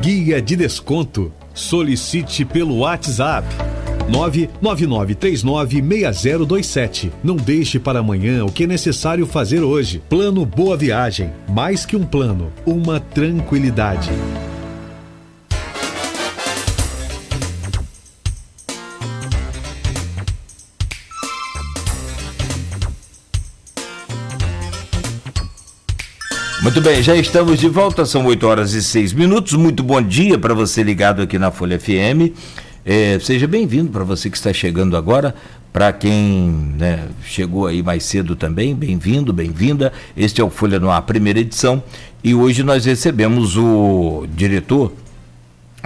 Guia de desconto. Solicite pelo WhatsApp 999396027. Não deixe para amanhã o que é necessário fazer hoje. Plano Boa Viagem. Mais que um plano, uma tranquilidade. Muito bem, já estamos de volta, são 8h06. Muito bom dia para você ligado aqui na Folha FM. Seja bem-vindo para você que está chegando agora, para quem chegou aí mais cedo também, bem-vindo, bem-vinda. Este é o Folha no Ar, primeira edição, e hoje nós recebemos o diretor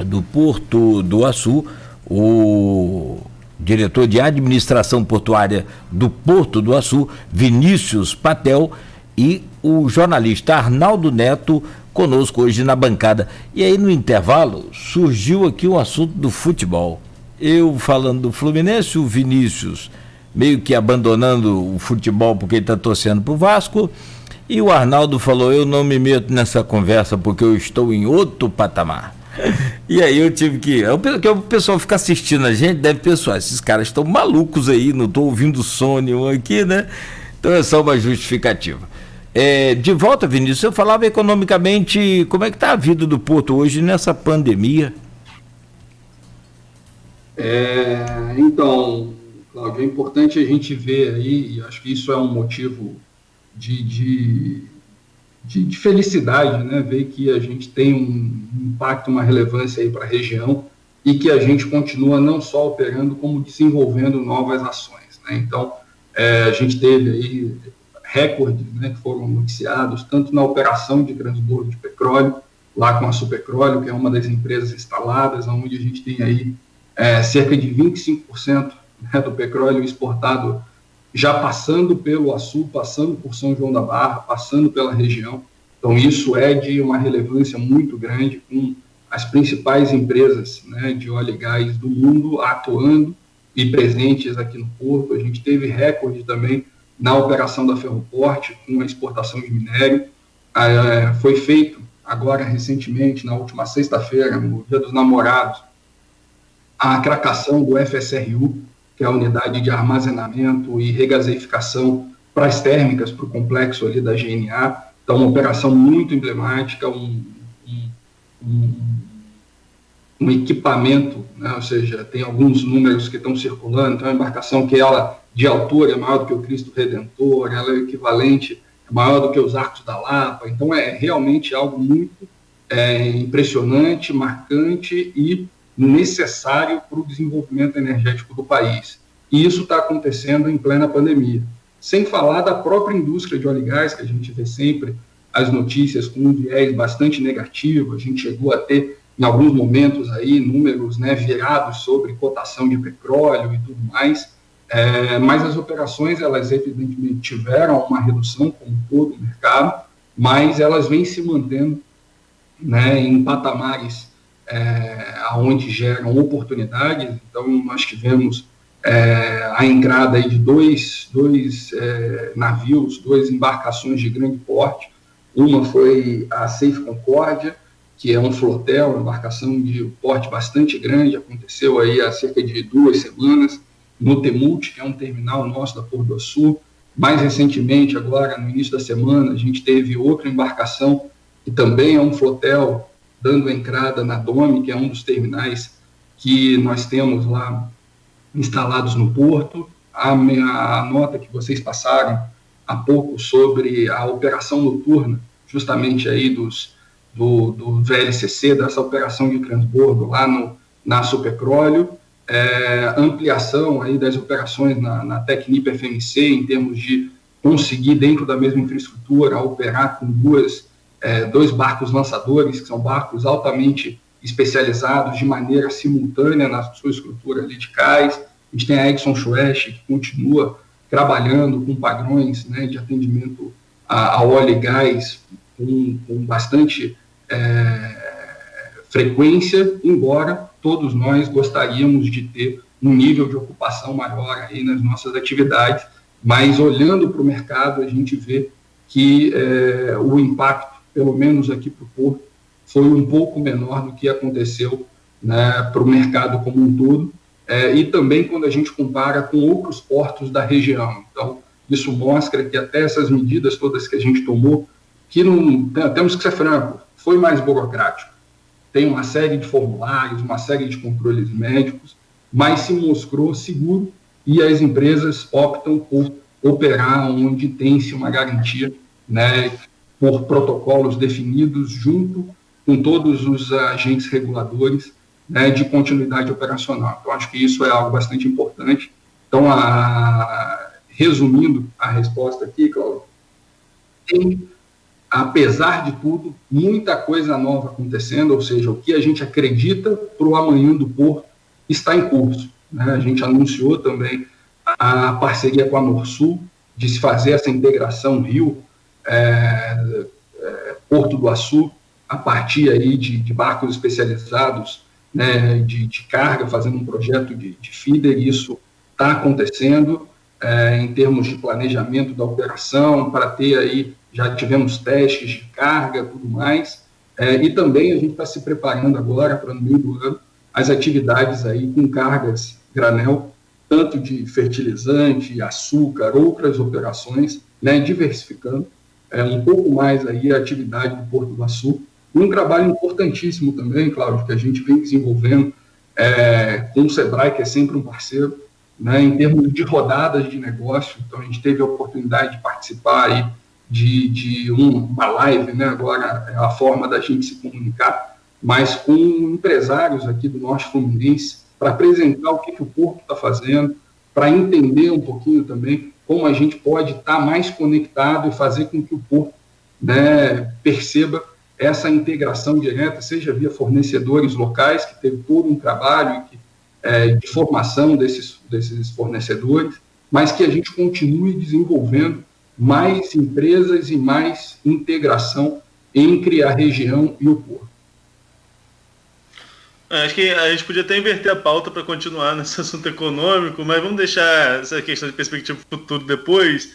do Porto do Açu, o diretor de administração portuária do Porto do Açu, Vinícius Patel, e o jornalista Arnaldo Neto conosco hoje na bancada. E aí no intervalo surgiu aqui um assunto do futebol. Eu falando do Fluminense, o Vinícius meio que abandonando o futebol porque ele está torcendo para o Vasco, e o Arnaldo falou: eu não me meto nessa conversa porque eu estou em outro patamar. E aí eu tive que... Porque o pessoal fica assistindo a gente, deve pensar, esses caras estão malucos aí, não estou ouvindo Sônia aqui, né? Então é só uma justificativa. De volta, Vinícius, eu falava economicamente, como é que está a vida do Porto hoje nessa pandemia? Então, Cláudio, é importante a gente ver aí, e acho que isso é um motivo de felicidade, né? Ver que a gente tem um impacto, uma relevância aí para a região, e que a gente continua não só operando, como desenvolvendo novas ações, né? Então, a gente teve aí recordes, né, que foram noticiados, tanto na operação de transbordo de petróleo, lá com a Superpetróleo, que é uma das empresas instaladas, onde a gente tem aí cerca de 25%, né, do petróleo exportado já passando pelo Açu, passando por São João da Barra, passando pela região. Então isso é de uma relevância muito grande, com as principais empresas, né, de óleo e gás do mundo atuando e presentes aqui no Porto. A gente teve recorde também na operação da Ferroporte, com a exportação de minério. Foi feito agora recentemente, na última sexta-feira, no Dia dos Namorados, a cracação do FSRU, que é a unidade de armazenamento e regaseificação para as térmicas, para o complexo ali da GNA. Então, uma operação muito emblemática, um equipamento, né? Ou seja, tem alguns números que estão circulando. Então, é uma embarcação que ela, de altura, é maior do que o Cristo Redentor, ela é o equivalente, é maior do que os Arcos da Lapa. Então, é realmente algo muito impressionante, marcante e necessário para o desenvolvimento energético do país. E isso está acontecendo em plena pandemia. Sem falar da própria indústria de óleo e gás, que a gente vê sempre as notícias com um viés bastante negativo. A gente chegou a ter, em alguns momentos, aí, números, né, virados sobre cotação de petróleo e tudo mais. Mas as operações, elas evidentemente tiveram uma redução, como todo o mercado, mas elas vêm se mantendo, né, em patamares onde geram oportunidades. Então, nós tivemos a entrada aí de dois navios, duas embarcações de grande porte. Uma foi a Safe Concórdia, que é um flotel, uma embarcação de porte bastante grande, aconteceu aí há cerca de 2 semanas, no Temult, que é um terminal nosso da Porto do Açu. Mais recentemente, agora, no início da semana, a gente teve outra embarcação, que também é um flotel, dando entrada na Dome, que é um dos terminais que nós temos lá instalados no Porto. A nota que vocês passaram há pouco sobre a operação noturna, justamente aí do VLCC, dessa operação de transbordo lá na Superpetróleo, ampliação aí das operações na Tecnip FMC, em termos de conseguir, dentro da mesma infraestrutura, operar com dois barcos lançadores, que são barcos altamente especializados de maneira simultânea na sua estrutura ali de cais. A gente tem a Exxon Schwech, que continua trabalhando com padrões, né, de atendimento a óleo e gás com bastante frequência, embora todos nós gostaríamos de ter um nível de ocupação maior aí nas nossas atividades, mas olhando para o mercado, a gente vê que o impacto, pelo menos aqui para o Porto, foi um pouco menor do que aconteceu, né, para o mercado como um todo, e também quando a gente compara com outros portos da região. Então, isso mostra que até essas medidas todas que a gente tomou, que não, temos que ser franco, foi mais burocrático. Tem uma série de formulários, uma série de controles médicos, mas se mostrou seguro e as empresas optam por operar onde tem-se uma garantia, né, por protocolos definidos junto com todos os agentes reguladores, né, de continuidade operacional. Então, acho que isso é algo bastante importante. Então, resumindo a resposta aqui, Cláudio, tem, apesar de tudo, muita coisa nova acontecendo, ou seja, o que a gente acredita para o amanhã do Porto está em curso, né? A gente anunciou também a parceria com a Norsul, de se fazer essa integração Rio, Porto do Açu, a partir aí de barcos especializados, né, de carga, fazendo um projeto de feeder. Isso está acontecendo em termos de planejamento da operação, para ter aí, já tivemos testes de carga, tudo mais, e também a gente está se preparando agora para, no meio do ano, as atividades aí com cargas granel, tanto de fertilizante, açúcar, outras operações, né, diversificando um pouco mais aí a atividade do Porto do Açu. Um trabalho importantíssimo também, Cláudio, que a gente vem desenvolvendo com o Sebrae, que é sempre um parceiro, né, em termos de rodadas de negócio. Então, a gente teve a oportunidade de participar aí de uma live, né, agora é a forma da gente se comunicar, mas com empresários aqui do Norte Fluminense, para apresentar o que o Porto está fazendo, para entender um pouquinho também como a gente pode estar mais conectado e fazer com que o Porto, né, perceba essa integração direta, seja via fornecedores locais, que teve todo um trabalho de formação desses fornecedores, mas que a gente continue desenvolvendo mais empresas e mais integração entre a região e o Porto. Acho que a gente podia até inverter a pauta para continuar nesse assunto econômico, mas vamos deixar essa questão de perspectiva futuro depois.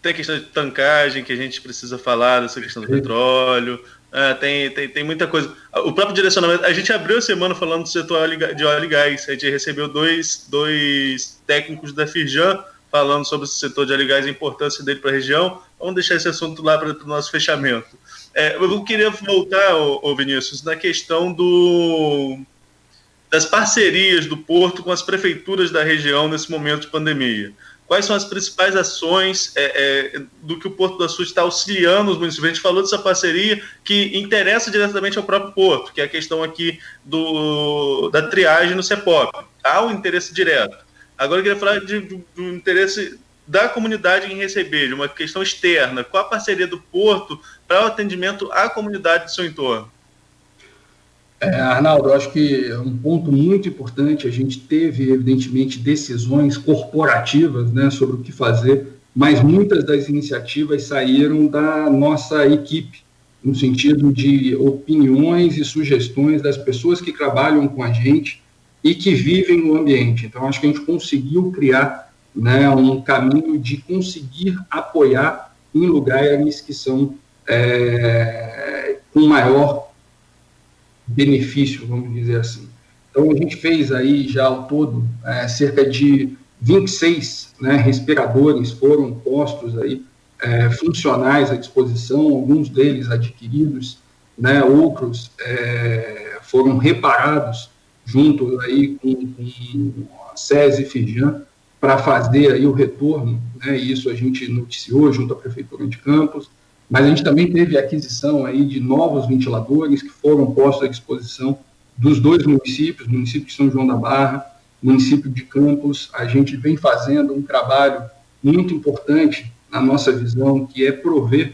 Tem a questão de tancagem, que a gente precisa falar dessa questão do petróleo, tem muita coisa. O próprio direcionamento, a gente abriu a semana falando do setor de óleo e gás, a gente recebeu dois técnicos da Firjan falando sobre o setor de óleo e gás e a importância dele para a região. Vamos deixar esse assunto lá para o nosso fechamento. Eu queria voltar, Vinícius, na questão das parcerias do Porto com as prefeituras da região nesse momento de pandemia. Quais são as principais ações do que o Porto do Açu está auxiliando os municípios? A gente falou dessa parceria que interessa diretamente ao próprio Porto, que é a questão aqui da triagem no CEPOP. Há um interesse direto. Agora eu queria falar do interesse da comunidade em receber, de uma questão externa. Qual a parceria do Porto para o atendimento à comunidade do seu entorno? Arnaldo, eu acho que é um ponto muito importante. A gente teve, evidentemente, decisões corporativas, né, sobre o que fazer, mas muitas das iniciativas saíram da nossa equipe, no sentido de opiniões e sugestões das pessoas que trabalham com a gente e que vivem no ambiente. Então, acho que a gente conseguiu criar, né, um caminho de conseguir apoiar em lugares que são com maior benefício, vamos dizer assim. Então, a gente fez aí já ao todo cerca de 26, né, respiradores foram postos aí, funcionais à disposição, alguns deles adquiridos, né, outros foram reparados junto aí com a SESI e Firjan para fazer aí o retorno, né, e isso a gente noticiou junto à Prefeitura de Campos. Mas a gente também teve a aquisição aí de novos ventiladores que foram postos à disposição dos dois municípios, município de São João da Barra, município de Campos. A gente vem fazendo um trabalho muito importante na nossa visão, que é prover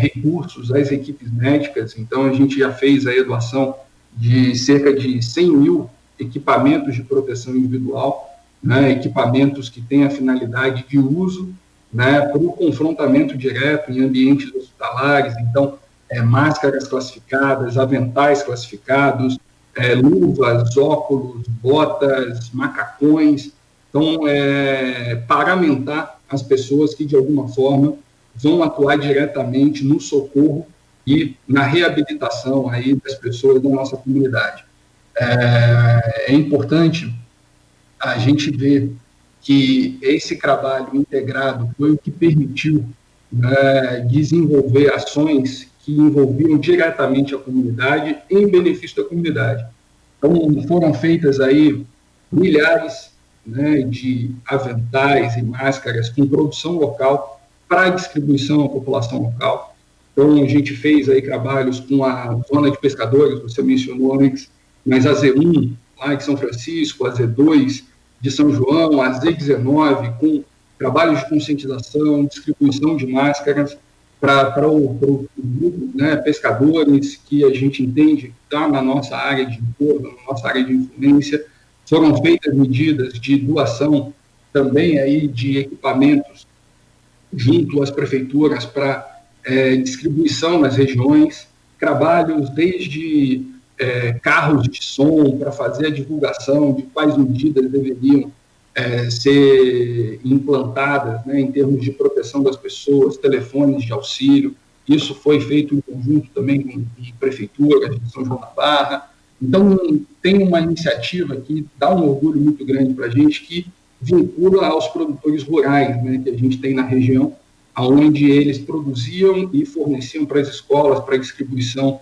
recursos às equipes médicas. Então, a gente já fez aí a doação de cerca de 100 mil equipamentos de proteção individual, né, equipamentos que têm a finalidade de uso, né, para o confrontamento direto em ambientes hospitalares. Então, máscaras classificadas, aventais classificados, luvas, óculos, botas, macacões. Então, paramentar as pessoas que, de alguma forma, vão atuar diretamente no socorro e na reabilitação aí das pessoas da nossa comunidade. É importante a gente ver que esse trabalho integrado foi o que permitiu desenvolver ações que envolviam diretamente a comunidade em benefício da comunidade. Então, foram feitas aí milhares de aventais e máscaras com produção local para distribuição à população local. Então, a gente fez aí trabalhos com a zona de pescadores, você mencionou antes, mas a Z1, lá de São Francisco, a Z2 de São João, a Z19, com trabalhos de conscientização, distribuição de máscaras para o grupo, pescadores que a gente entende que está na nossa área de entorno, na nossa área de influência. Foram feitas medidas de doação também aí de equipamentos junto às prefeituras para distribuição nas regiões, trabalhos desde carros de som para fazer a divulgação de quais medidas deveriam ser implantadas em termos de proteção das pessoas, telefones de auxílio. Isso foi feito em conjunto também com prefeituras de São João da Barra. Então, tem uma iniciativa que dá um orgulho muito grande para a gente, que vincula aos produtores rurais, que a gente tem na região, onde eles produziam e forneciam para as escolas, para distribuição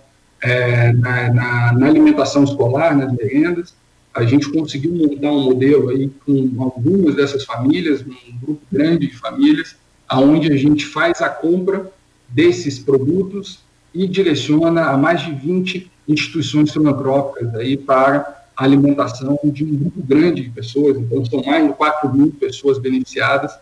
na alimentação escolar, nas merendas. A gente conseguiu montar um modelo aí com algumas dessas famílias, um grupo grande de famílias, onde a gente faz a compra desses produtos e direciona a mais de 20 instituições filantrópicas aí para a alimentação de um grupo grande de pessoas. Então, são mais de 4.000 pessoas beneficiadas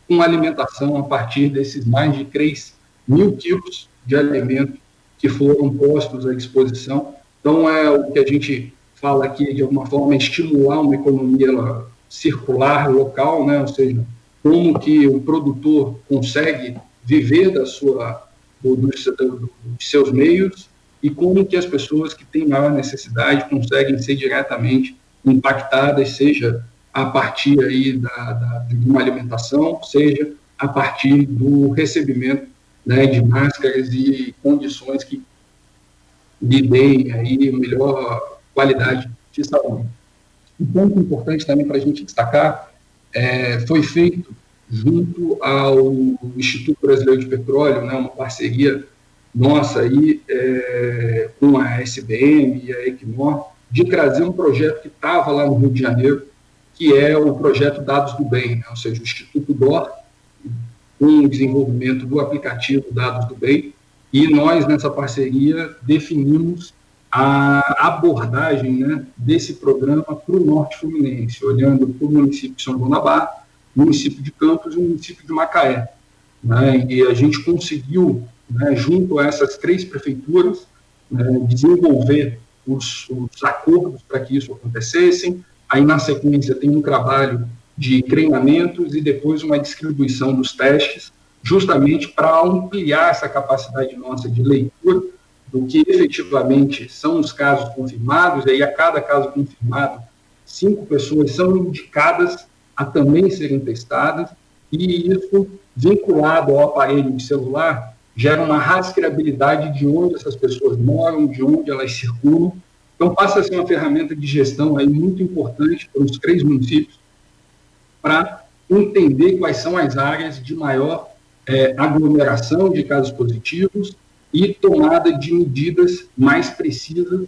com alimentação a partir desses mais de 3.000 quilos de alimento que foram postos à disposição. Então, é o que a gente fala aqui, de alguma forma, estimular uma economia circular local, ou seja, como que o produtor consegue viver dos seus meios e como que as pessoas que têm maior necessidade conseguem ser diretamente impactadas, seja a partir aí de uma alimentação, seja a partir do recebimento de máscaras e condições que lhe deem aí melhor qualidade de saúde. Um ponto importante também para a gente destacar foi feito junto ao Instituto Brasileiro de Petróleo, uma parceria nossa aí com a SBM e a Equinor, de trazer um projeto que estava lá no Rio de Janeiro, que é o projeto Dados do Bem, ou seja, o Instituto DOR, com o desenvolvimento do aplicativo Dados do Bem, e nós, nessa parceria, definimos a abordagem desse programa para o Norte Fluminense, olhando para o município de São João da Barra, município de Campos e o município de Macaé. E a gente conseguiu, junto a essas 3 prefeituras, desenvolver os acordos para que isso acontecesse. Aí, na sequência, tem um trabalho de treinamentos e depois uma distribuição dos testes, justamente para ampliar essa capacidade nossa de leitura do que efetivamente são os casos confirmados, e aí a cada caso confirmado, 5 pessoas são indicadas a também serem testadas, e isso, vinculado ao aparelho de celular, gera uma rastreabilidade de onde essas pessoas moram, de onde elas circulam. Então, passa a ser uma ferramenta de gestão aí muito importante para os 3 municípios, para entender quais são as áreas de maior aglomeração de casos positivos e tomada de medidas mais precisas,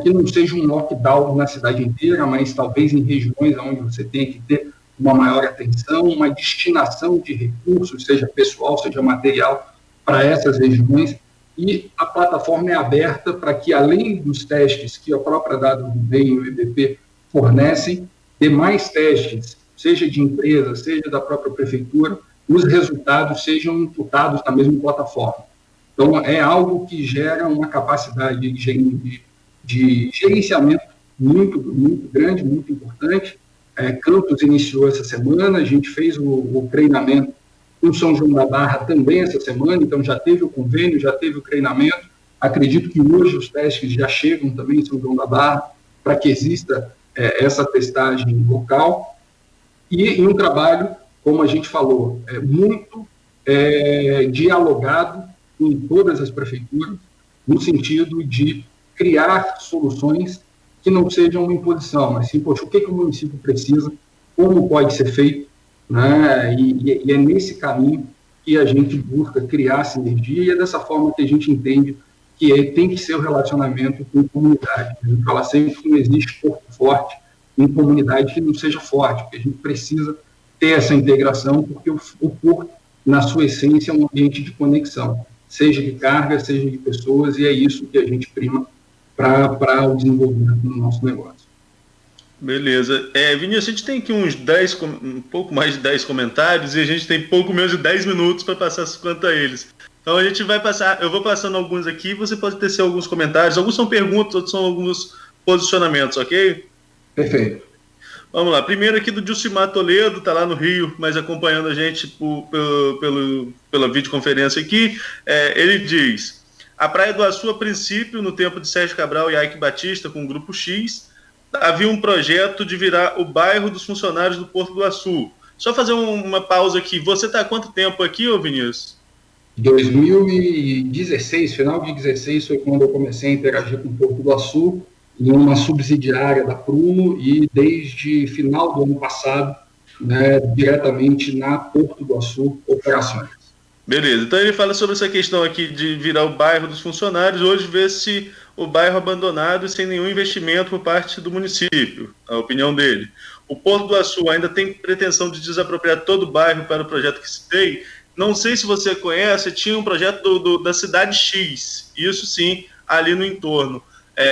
que não seja um lockdown na cidade inteira, mas talvez em regiões onde você tem que ter uma maior atenção, uma destinação de recursos, seja pessoal, seja material, para essas regiões. E a plataforma é aberta para que, além dos testes que a própria Dados do Bem e o EBP fornecem, ter mais testes, seja de empresa, seja da própria prefeitura, os resultados sejam imputados na mesma plataforma. Então, é algo que gera uma capacidade de gerenciamento muito, muito grande, muito importante. Campos iniciou essa semana, a gente fez o treinamento com São João da Barra também essa semana, então já teve o convênio, já teve o treinamento. Acredito que hoje os testes já chegam também em São João da Barra, para que exista essa testagem local. E um trabalho, como a gente falou, muito dialogado em todas as prefeituras, no sentido de criar soluções que não sejam uma imposição, mas sim, poxa, o que o município precisa, como pode ser feito, né? E é nesse caminho que a gente busca criar sinergia, e é dessa forma que a gente entende que tem que ser o relacionamento com a comunidade. A gente fala sempre que não existe corpo forte em comunidade que não seja forte, porque a gente precisa ter essa integração, porque o porto, na sua essência, é um ambiente de conexão, seja de carga, seja de pessoas, e é isso que a gente prima para o desenvolvimento do nosso negócio. Beleza. Vinícius, a gente tem aqui um pouco mais de 10 comentários e a gente tem pouco menos de 10 minutos para passar quanto a eles. Então a gente vai passar, eu vou passando alguns aqui, você pode tecer alguns comentários, alguns são perguntas, outros são alguns posicionamentos, ok? Perfeito. Vamos lá, primeiro aqui do Dilcimar Toledo, está lá no Rio, mas acompanhando a gente pela videoconferência aqui. Ele diz: a Praia do Açu, a princípio, no tempo de Sérgio Cabral e Ike Batista, com o Grupo X, havia um projeto de virar o bairro dos funcionários do Porto do Açu. Só fazer uma pausa aqui. Você está há quanto tempo aqui, ô Vinícius? 2016, final de 2016, foi quando eu comecei a interagir com o Porto do Açu, em uma subsidiária da Prumo, e desde final do ano passado, né, diretamente na Porto do Açu Operações. Beleza, então ele fala sobre essa questão aqui de virar o bairro dos funcionários. Hoje vê-se o bairro abandonado e sem nenhum investimento por parte do município, a opinião dele. O Porto do Açu ainda tem pretensão de desapropriar todo o bairro para o projeto que citei. Não sei se você conhece, tinha um projeto da Cidade X, isso sim, ali no entorno,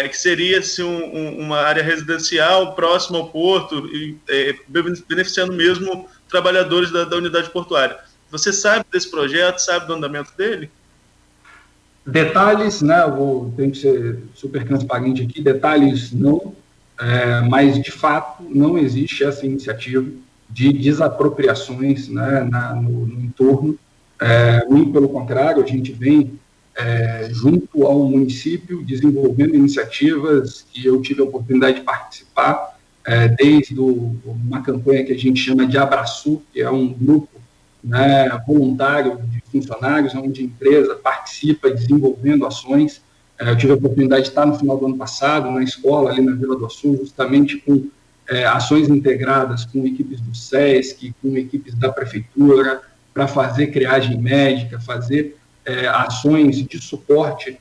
que seria assim, uma área residencial próxima ao porto, beneficiando mesmo trabalhadores da unidade portuária. Você sabe desse projeto, sabe do andamento dele? Detalhes, né, tenho que ser super transparente aqui, detalhes não, mas de fato não existe essa iniciativa de desapropriações, né, no entorno. Muito pelo contrário, a gente vem junto ao município desenvolvendo iniciativas que eu tive a oportunidade de participar, desde uma campanha que a gente chama de Abraçu, que é um grupo, né, voluntário de funcionários, onde a empresa participa desenvolvendo ações. Eu tive a oportunidade de estar no final do ano passado na escola, ali na Vila do Açu, justamente com ações integradas com equipes do SESC, com equipes da Prefeitura, para fazer triagem médica, fazer ações de suporte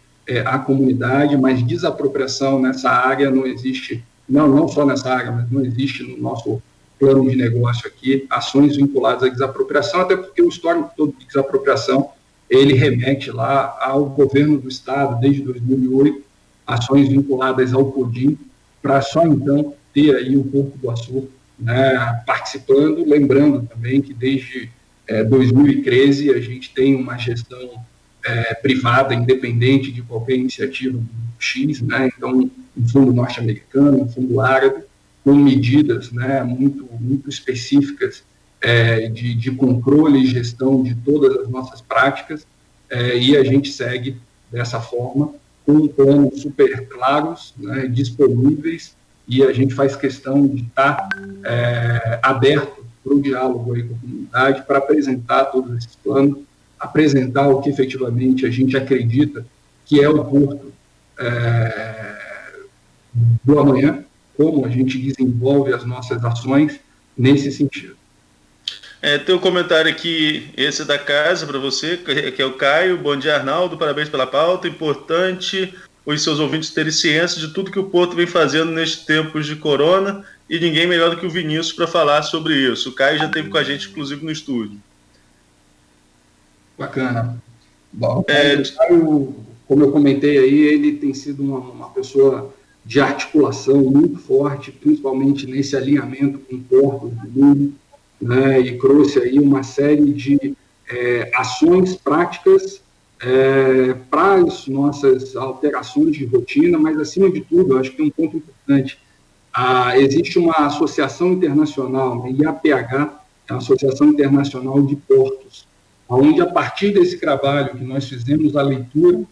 à comunidade, mas desapropriação nessa área não existe, não só nessa área, mas não existe no nosso plano de negócio aqui, ações vinculadas à desapropriação, até porque o histórico todo de desapropriação, ele remete lá ao governo do Estado, desde 2008, ações vinculadas ao CODIM, para só então ter aí o Porto do Açu, né, participando, lembrando também que desde 2013 a gente tem uma gestão privada, independente de qualquer iniciativa do X, né, então um fundo norte-americano, um fundo árabe, com medidas, né, muito específicas de controle e gestão de todas as nossas práticas, e a gente segue dessa forma, com planos super claros, né, disponíveis, e a gente faz questão de estar aberto para o diálogo aí com a comunidade, para apresentar todos esses planos, apresentar o que efetivamente a gente acredita que é o porto do amanhã, como a gente desenvolve as nossas ações nesse sentido. Tem um comentário aqui, esse da casa, para você, que é o Caio. Bom dia, Arnaldo, parabéns pela pauta. Importante os seus ouvintes terem ciência de tudo que o Porto vem fazendo nestes tempos de corona, e ninguém melhor do que o Vinícius para falar sobre isso. O Caio já esteve com a gente, inclusive, no estúdio. Bacana. Bom, o Caio, como eu comentei aí, ele tem sido uma pessoa de articulação muito forte, principalmente nesse alinhamento com o Porto do mundo, né, e trouxe aí uma série de ações práticas para as nossas alterações de rotina, mas, acima de tudo, eu acho que tem um ponto importante. Existe uma associação internacional, a IAPH, a Associação Internacional de Portos, onde, a partir desse trabalho que nós fizemos, a leitura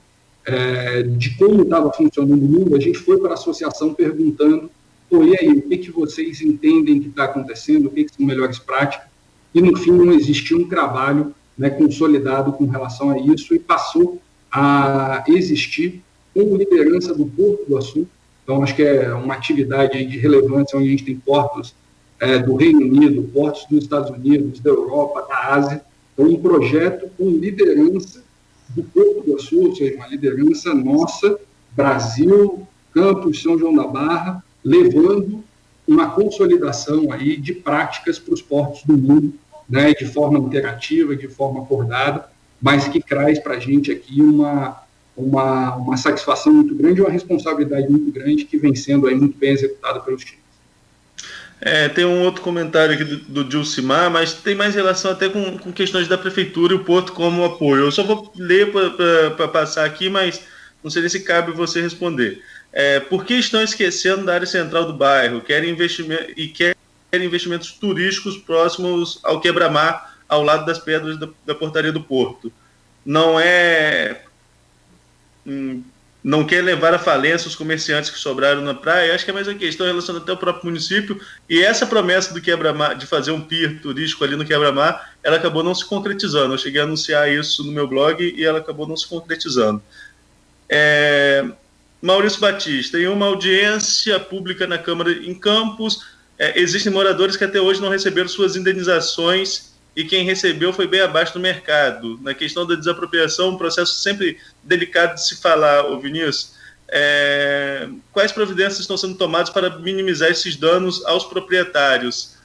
de como estava funcionando o mundo, a gente foi para a associação perguntando, e aí, o que vocês entendem que está acontecendo, o que são melhores práticas, e no fim não existiu um trabalho né, consolidado com relação a isso e passou a existir como liderança do Porto do Açu. Então, acho que é uma atividade de relevância onde a gente tem portos do Reino Unido, portos dos Estados Unidos, da Europa, da Ásia. Então, um projeto com liderança do Porto do Açu, ou seja, uma liderança nossa, Brasil, Campos, São João da Barra, levando uma consolidação aí de práticas para os portos do mundo, né, de forma interativa, de forma acordada, mas que traz para a gente aqui uma satisfação muito grande, uma responsabilidade muito grande que vem sendo aí muito bem executada pelos times. Tem um outro comentário aqui do Dilcimar, mas tem mais relação até com questões da prefeitura e o Porto como apoio. Eu só vou ler para passar aqui, mas não sei se cabe você responder. Por que estão esquecendo da área central do bairro? Querem investimentos turísticos próximos ao quebra-mar, ao lado das pedras da portaria do Porto. Não quer levar à falência os comerciantes que sobraram na praia. Acho que é mais uma questão relacionada até ao próprio município, e essa promessa do quebra-mar, de fazer um pier turístico ali no quebra-mar, ela acabou não se concretizando. Eu cheguei a anunciar isso no meu blog e ela acabou não se concretizando. Maurício Batista, em uma audiência pública na Câmara em Campos, existem moradores que até hoje não receberam suas indenizações, e quem recebeu foi bem abaixo do mercado. Na questão da desapropriação, um processo sempre delicado de se falar, Vinícius. Quais providências estão sendo tomadas para minimizar esses danos aos proprietários?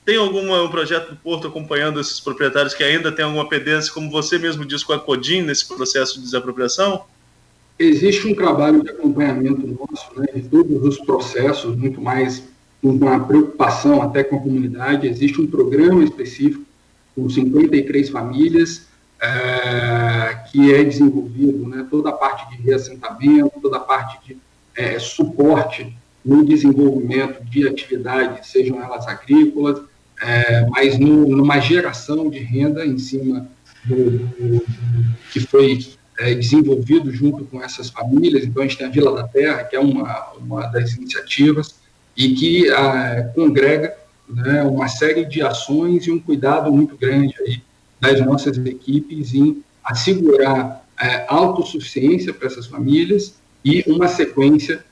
Tem algum projeto do Porto acompanhando esses proprietários que ainda tem alguma pendência, como você mesmo disse, com a CODIN, nesse processo de desapropriação? Existe um trabalho de acompanhamento nosso, né, de todos os processos, muito mais uma preocupação até com a comunidade. Existe um programa específico com 53 famílias que é desenvolvido, né, toda a parte de reassentamento, toda a parte de suporte no desenvolvimento de atividades, sejam elas agrícolas, mas numa geração de renda em cima do que foi desenvolvido junto com essas famílias. Então, a gente tem a Vila da Terra, que é uma das iniciativas, e que congrega, né, uma série de ações e um cuidado muito grande aí das nossas equipes em assegurar autossuficiência para essas famílias e uma sequência,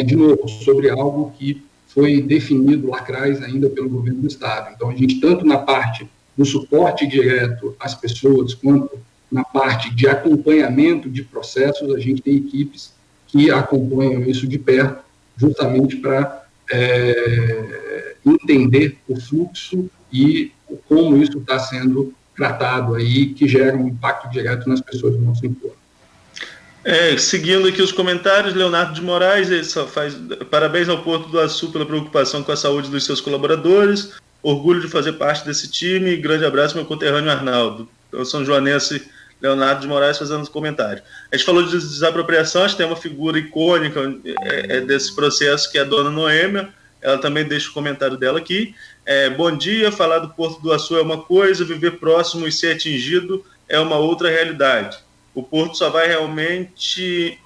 de novo, sobre algo que foi definido lá atrás ainda pelo governo do Estado. Então, a gente, tanto na parte do suporte direto às pessoas, quanto na parte de acompanhamento de processos, a gente tem equipes que acompanham isso de perto, justamente para entender o fluxo e como isso está sendo tratado aí, que gera um impacto direto nas pessoas do nosso entorno. Seguindo aqui os comentários, Leonardo de Moraes, ele só faz parabéns ao Porto do Açu pela preocupação com a saúde dos seus colaboradores, orgulho de fazer parte desse time, grande abraço meu conterrâneo Arnaldo. Eu sou joanense Leonardo de Moraes fazendo os comentários. A gente falou de desapropriação, a gente tem uma figura icônica desse processo, que é a dona Noêmia. Ela também deixa o comentário dela aqui. Bom dia, falar do Porto do Açu é uma coisa, viver próximo e ser atingido é uma outra realidade. O Porto só vai realmente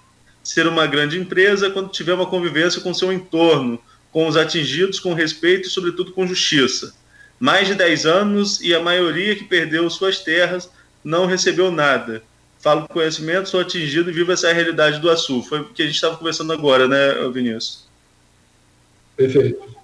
ser uma grande empresa quando tiver uma convivência com seu entorno, com os atingidos, com respeito e, sobretudo, com justiça. Mais de 10 anos e a maioria que perdeu suas terras não recebeu nada. Falo com conhecimento, sou atingido e vivo essa realidade do Açu. Foi o que a gente estava conversando agora, né, Vinícius? Perfeito.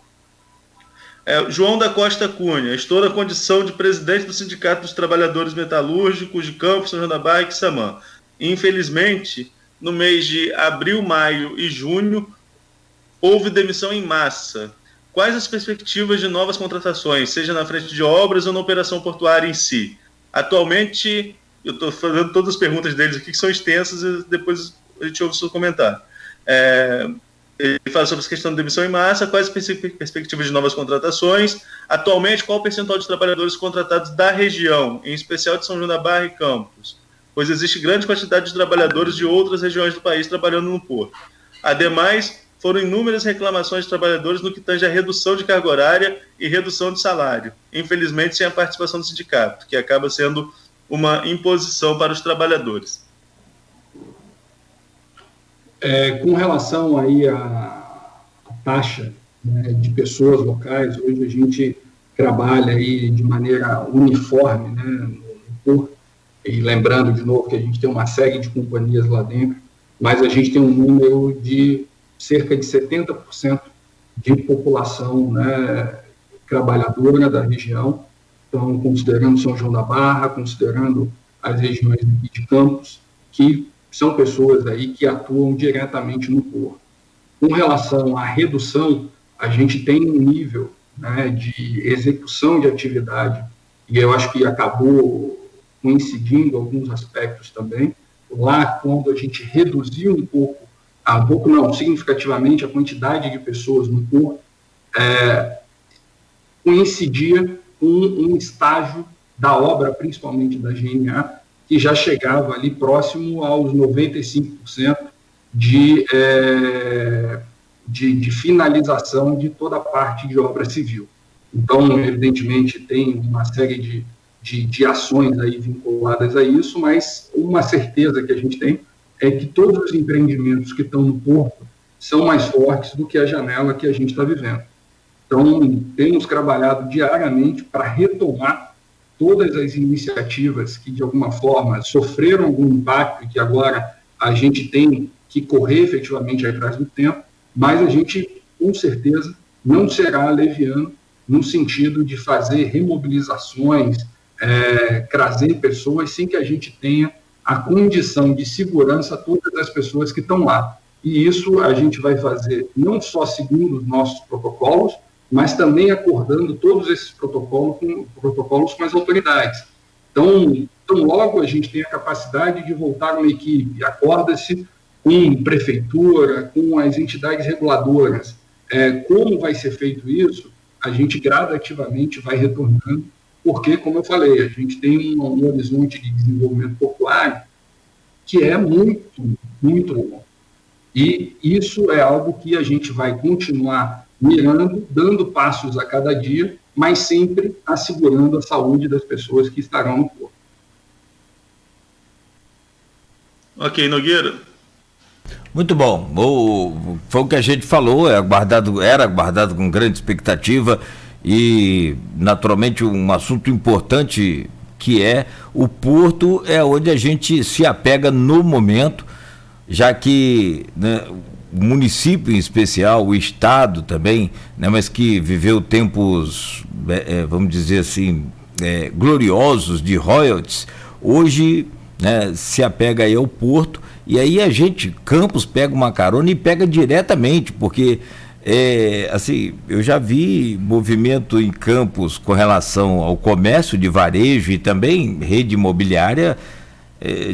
João da Costa Cunha, estou na condição de presidente do Sindicato dos Trabalhadores Metalúrgicos de Campos, São João da Barra e Quissamã. Infelizmente, no mês de abril, maio e junho, houve demissão em massa. Quais as perspectivas de novas contratações, seja na frente de obras ou na operação portuária em si? Atualmente, eu estou fazendo todas as perguntas deles aqui, que são extensas, e depois a gente ouve o seu comentário. Ele fala sobre essa questão de demissão em massa, quais as perspectivas de novas contratações. Atualmente, qual o percentual de trabalhadores contratados da região, em especial de São João da Barra e Campos? Pois existe grande quantidade de trabalhadores de outras regiões do país trabalhando no porto. Ademais, foram inúmeras reclamações de trabalhadores no que tange a redução de carga horária e redução de salário, infelizmente sem a participação do sindicato, que acaba sendo uma imposição para os trabalhadores. Com relação aí à taxa, né, de pessoas locais, hoje a gente trabalha aí de maneira uniforme, né, no Porto, e lembrando de novo que a gente tem uma série de companhias lá dentro, mas a gente tem um número de cerca de 70% de população, né, trabalhadora da região. Então, considerando São João da Barra, considerando as regiões de Campos, que são pessoas aí que atuam diretamente no porto. Com relação à redução, a gente tem um nível, né, de execução de atividade, e eu acho que acabou coincidindo alguns aspectos também. Lá, quando a gente reduziu significativamente a quantidade de pessoas no porto, coincidia com um estágio da obra, principalmente da GNA, que já chegava ali próximo aos 95% de finalização de toda a parte de obra civil. Então, evidentemente, tem uma série de ações aí vinculadas a isso, mas uma certeza que a gente tem é que todos os empreendimentos que estão no porto são mais fortes do que a janela que a gente está vivendo. Então, temos trabalhado diariamente para retomar todas as iniciativas que, de alguma forma, sofreram algum impacto e que agora a gente tem que correr efetivamente atrás do tempo, mas a gente, com certeza, não será leviano no sentido de fazer remobilizações, trazer pessoas sem que a gente tenha a condição de segurança a todas as pessoas que estão lá. E isso a gente vai fazer não só segundo os nossos protocolos, mas também acordando todos esses protocolos com as autoridades. Então, logo a gente tem a capacidade de voltar uma equipe, acorda-se com prefeitura, com as entidades reguladoras. Como vai ser feito isso? A gente gradativamente vai retornando, porque, como eu falei, a gente tem um horizonte de desenvolvimento portuário que é muito, muito longo. E isso é algo que a gente vai continuar mirando, dando passos a cada dia, mas sempre assegurando a saúde das pessoas que estarão no porto. Ok, Nogueira. Muito bom. Foi o que a gente falou, era aguardado com grande expectativa e, naturalmente, um assunto importante que é o porto é onde a gente se apega no momento, já que, né, o município em especial, o estado também, né, mas que viveu tempos, vamos dizer assim, gloriosos de royalties, hoje, né, se apega aí ao porto, e aí a gente, Campos, pega uma carona e pega diretamente, porque assim, eu já vi movimento em Campos com relação ao comércio de varejo e também rede imobiliária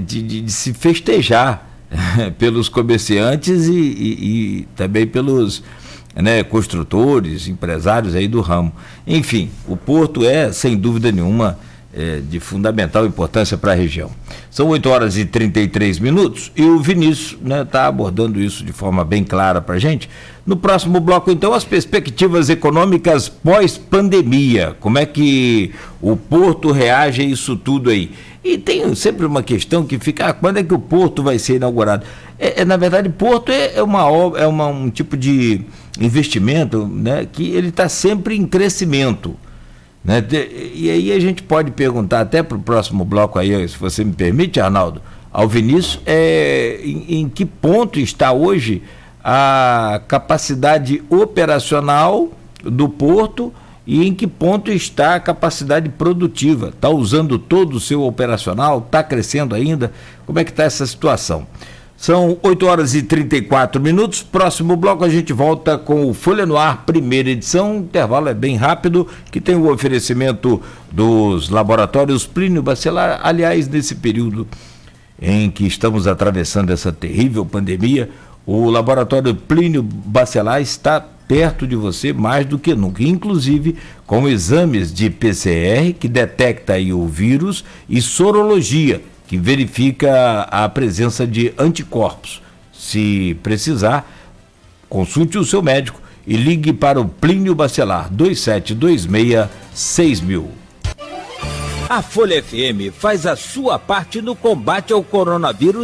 de se festejar pelos comerciantes e também pelos, né, construtores, empresários aí do ramo. Enfim, o porto é, sem dúvida nenhuma, de fundamental importância para a região. São 8h33 e o Vinícius está abordando isso de forma bem clara para a gente. No próximo bloco, então, as perspectivas econômicas pós-pandemia. Como é que o porto reage a isso tudo aí? E tem sempre uma questão que fica, quando é que o porto vai ser inaugurado? Na verdade, porto é um tipo de investimento, né, que ele está sempre em crescimento, né? E aí a gente pode perguntar até para o próximo bloco aí, se você me permite, Arnaldo, ao Vinícius, em que ponto está hoje a capacidade operacional do porto e em que ponto está a capacidade produtiva? Está usando todo o seu operacional? Está crescendo ainda? Como é que está essa situação? São 8h34. Próximo bloco a gente volta com o Folha no Ar, primeira edição. O intervalo é bem rápido, que tem o oferecimento dos laboratórios Plínio Bacelar. Aliás, nesse período em que estamos atravessando essa terrível pandemia, o laboratório Plínio Bacelar está perto de você mais do que nunca, inclusive com exames de PCR que detecta aí o vírus e sorologia, que verifica a presença de anticorpos. Se precisar, consulte o seu médico e ligue para o Plínio Bacelar 2726-6000. A Folha FM faz a sua parte no combate ao coronavírus